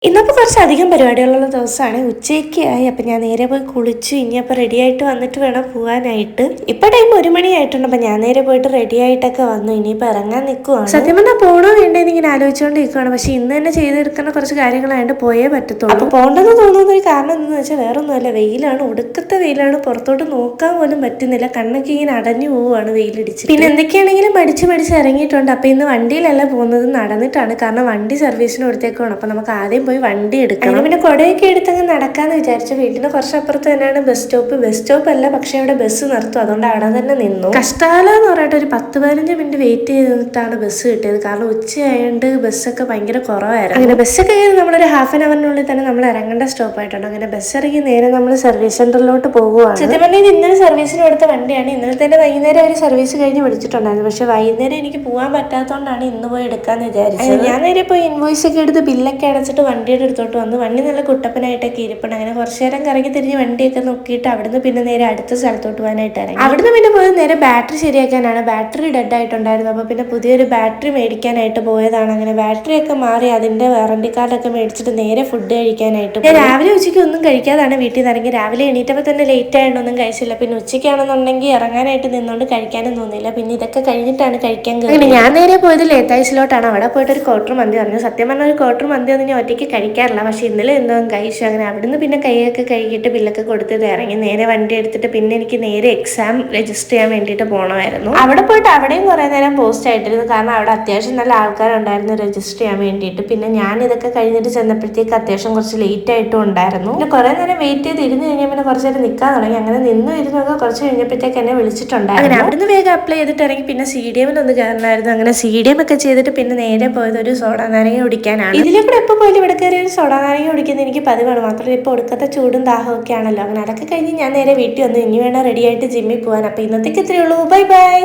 ഇന്നപ്പോൾ കുറച്ചധികം പരിപാടികളുള്ള ദിവസമാണ്. ഉച്ചയ്ക്ക് ആയി. അപ്പം ഞാൻ നേരെ പോയി കുളിച്ചു. ഇനിയപ്പോൾ റെഡി ആയിട്ട് വന്നിട്ട് വേണം പോകാനായിട്ട്. ഇപ്പം ടൈം 1 മണിയായിട്ടുണ്ട്. അപ്പം ഞാൻ നേരെ പോയിട്ട് റെഡി ആയിട്ടൊക്കെ വന്നു. ഇനിയിപ്പോൾ ഇറങ്ങാൻ നിൽക്കുവാണ്. സത്യം പറഞ്ഞാൽ പോകണോ വേണ്ടേന്ന് ഇങ്ങനെ ആലോചിച്ചുകൊണ്ടിരിക്കുകയാണ്. പക്ഷേ ഇന്ന് തന്നെ ചെയ്തെടുക്കുന്ന കുറച്ച് കാര്യങ്ങളായിട്ട് പോയേ പറ്റത്തുള്ളൂ. അപ്പോൾ പോകേണ്ടെന്ന് തോന്നുന്ന ഒരു കാരണം എന്താണെന്ന് വെച്ചാൽ വേറെ ഒന്നുമല്ല, വെയിലാണ്. ഒടുക്കത്തെ വെയിലാണ്. പുറത്തോട്ട് നോക്കാൻ പോലും പറ്റുന്നില്ല. കണ്ണൊക്കെ ഇങ്ങനെ അടഞ്ഞു പോവുകയാണ് വെയിലിടിച്ച്. പിന്നെ എന്തൊക്കെയാണെങ്കിലും മടിച്ച് ഇറങ്ങിയിട്ടുണ്ട്. അപ്പം ഇന്ന് വണ്ടിയിലല്ല പോകുന്നത്, നടന്നിട്ടാണ്. കാരണം വണ്ടി സർവീസിന് കൊടുത്തേക്കാണ്. അപ്പം നമുക്ക് ആദ്യം പോയി വണ്ടി എടുക്കണം. പിന്നെ കുടയൊക്കെ എടുത്തങ്ങ് നടക്കാന്ന് വിചാരിച്ചു. വീട്ടിന് കുറച്ചപ്പുറത്ത് തന്നെയാണ് ബസ് സ്റ്റോപ്പ് അല്ല, പക്ഷെ അവിടെ ബസ് നിർത്തും. അതുകൊണ്ട് അവിടെ തന്നെ നിന്നു. കഷ്ടകാലം എന്ന് പറഞ്ഞിട്ട് ഒരു 10-15 മിനിറ്റ് വെയിറ്റ് ചെയ്തിട്ടാണ് ബസ് കിട്ടിയത്. കാരണം ഉച്ചയായതുകൊണ്ട് ബസ്സൊക്കെ ഭയങ്കര കുറവായിരുന്നു. അങ്ങനെ ബസ്സൊക്കെ കയറി നമ്മളൊരു ഹാഫ് ആൻ അവറിനുള്ളിൽ തന്നെ നമ്മൾ ഇറങ്ങേണ്ട സ്റ്റോപ്പായിട്ടുണ്ട്. അങ്ങനെ ബസ് ഇറങ്ങി നേരെ നമ്മൾ സർവീസ് സെന്ററിലോട്ട് പോകുവാണ്. സത്യം പറഞ്ഞാൽ ഇത് ഇന്നലെ സർവീസിന് കൊടുത്ത വണ്ടിയാണ്. ഇന്നലെ തന്നെ വൈകുന്നേരം ഒരു സർവീസ് കഴിഞ്ഞ് വിളിച്ചിട്ടുണ്ടായിരുന്നു. പക്ഷെ വൈകുന്നേരം എനിക്ക് പോകാൻ പറ്റാത്തതുകൊണ്ടാണ് ഇന്ന് പോയി എടുക്കാന്ന് വിചാരിച്ചത്. ഞാൻ നേരെ പോയി ഇൻവോയ്സ് ഒക്കെ എടുത്ത് ബില്ലൊക്കെ അടച്ചിട്ട് വണ്ടിയുടെ അടുത്തോട്ട് വന്നു. വണ്ടി നല്ല കുട്ടപ്പനായിട്ടൊക്കെ ഇരിപ്പുണ്ട്. അങ്ങനെ കുറച്ചു നേരം കറങ്ങി തിരിഞ്ഞ് വണ്ടിയൊക്കെ നോക്കിയിട്ട് അവിടുന്ന് പിന്നെ നേരെ അടുത്ത സ്ഥലത്തോട്ട് പോകാനായിട്ട് ഇറങ്ങി. അവിടുന്ന് പിന്നെ പോയത് നേരെ ബാറ്ററി ശരിയാക്കാനാണ്. ബാറ്ററി ഡെഡ് ആയിട്ടുണ്ടായിരുന്നു. അപ്പോൾ പിന്നെ പുതിയൊരു ബാറ്ററി മേടിക്കാനായിട്ട് പോയതാണ്. അങ്ങനെ ബാറ്ററി ഒക്കെ മാറി അതിന്റെ വാറണ്ടി കാർഡൊക്കെ മേടിച്ചിട്ട് നേരെ ഫുഡ് കഴിക്കാനായിട്ട് പോയി. രാവിലെ ഉച്ചയ്ക്ക് ഒന്നും കഴിക്കാതാണ് വീട്ടിൽ നിന്ന് ഇറങ്ങി. രാവിലെ എണീറ്റപ്പോൾ തന്നെ ലേറ്റ് ആയിട്ടൊന്നും കഴിച്ചില്ല. പിന്നെ ഉച്ചയ്ക്കാണെന്നുണ്ടെങ്കിൽ ഇറങ്ങാനായിട്ട് നിന്നുകൊണ്ട് കഴിക്കാനും തോന്നിയില്ല. പിന്നെ ഇതൊക്കെ കഴിഞ്ഞിട്ടാണ് കഴിക്കാൻ കയറി. ഞാൻ നേരെ പോയത് ലേത്താഴ്ചയിലോട്ടാണ്. അവിടെ പോയിട്ട് ഒരു ക്വാർട്ടർ മന്തി പറഞ്ഞു. സത്യം പറഞ്ഞാൽ ഒരു ക്വാർട്ടർ മന്തി ഒന്നും ഞാൻ ഒറ്റയ്ക്ക് കഴിക്കാറില്ല. പക്ഷെ ഇന്നലെ എന്തോ കഴിച്ചു. അങ്ങനെ അവിടുന്ന് പിന്നെ കൈയൊക്കെ കഴുകിയിട്ട് ബില്ലൊക്കെ കൊടുത്തിട്ട് ഇറങ്ങി. നേരെ വണ്ടി എടുത്തിട്ട് പിന്നെ എനിക്ക് നേരെ എക്സാം രജിസ്റ്റർ ചെയ്യാൻ വേണ്ടിയിട്ട് പോകണമായിരുന്നു. അവിടെ പോയിട്ട് അവിടെയും കുറേ നേരം പോസ്റ്റ് ആയിട്ടിരുന്നു. കാരണം അവിടെ അത്യാവശ്യം നല്ല ആൾക്കാരുണ്ടായിരുന്നു രജിസ്റ്റർ ചെയ്യാൻ വേണ്ടിയിട്ട്. പിന്നെ ഞാൻ ഇതൊക്കെ കഴിഞ്ഞിട്ട് ചെന്നപ്പോഴത്തേക്ക് അത്യാവശ്യം കുറച്ച് ലേറ്റ് ആയിട്ടും ഉണ്ടായിരുന്നു. പിന്നെ കുറേ നേരം വെയിറ്റ് ചെയ്ത് ഇരുന്ന് കഴിഞ്ഞാൽ പിന്നെ കുറച്ച് നേരം നിൽക്കാൻ തുടങ്ങി. അങ്ങനെ ഇരുന്നൊക്കെ കുറച്ച് കഴിഞ്ഞപ്പോഴത്തേക്ക് എന്നെ വിളിച്ചിട്ടുണ്ടായിരുന്നു. അങ്ങനെ അവിടുന്ന് വേഗം അപ്ലൈ ചെയ്തിട്ട് ഇറങ്ങി. പിന്നെ CDM ഒന്ന് കയറണമായിരുന്നു. അങ്ങനെ CDM ഒക്കെ ചെയ്തിട്ട് പിന്നെ നേരെ പോയത് ഒരു സോഡ നാരങ്ങ കുടിക്കാനാണ്. ഇതിലെ കൂടെ എപ്പോൾ പോയാലും ഇവിടെ കയറി ഒരു സോഡ നാരങ്ങ കുടിക്കുന്നത് എനിക്ക് പതിവാണ്. മാത്രമല്ല ഇപ്പോൾ ഒടുക്കത്തെ ചൂടും ദാഹവും ഒക്കെ ആണല്ലോ. അങ്ങനെ അതൊക്കെ കഴിഞ്ഞ് ഞാൻ നേരെ വീട്ടിൽ വന്നു. ഇനി വേണം റെഡി ആയിട്ട് ജിമ്മിൽ പോകാൻ. അപ്പോൾ ഇന്നത്തേക്ക് ഇത്രയേ ഉള്ളൂ. Bye bye.